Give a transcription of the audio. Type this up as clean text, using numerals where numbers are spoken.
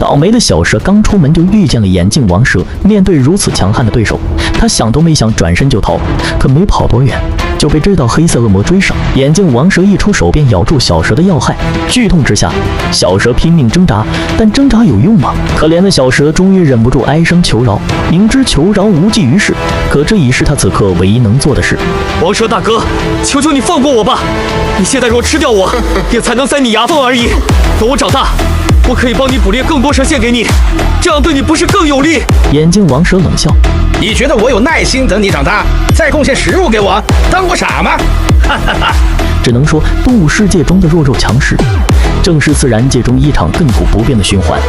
倒霉的小蛇刚出门就遇见了眼镜王蛇，面对如此强悍的对手，他想都没想，转身就逃。可没跑多远，就被这道黑色恶魔追上。眼镜王蛇一出手便咬住小蛇的要害，剧痛之下，小蛇拼命挣扎，但挣扎有用吗？可怜的小蛇终于忍不住哀声求饶，明知求饶无济于事，可这已是他此刻唯一能做的事。王蛇大哥，求求你放过我吧！你现在若吃掉我，也才能塞你牙缝而已。等我长大，我可以帮你捕猎更多蛇献给你，这样对你不是更有利？眼镜王蛇冷笑：你觉得我有耐心等你长大，再贡献食物给我，当我傻吗？哈哈哈！只能说，动物世界中的弱肉强食，正是自然界中一场亘古不变的循环。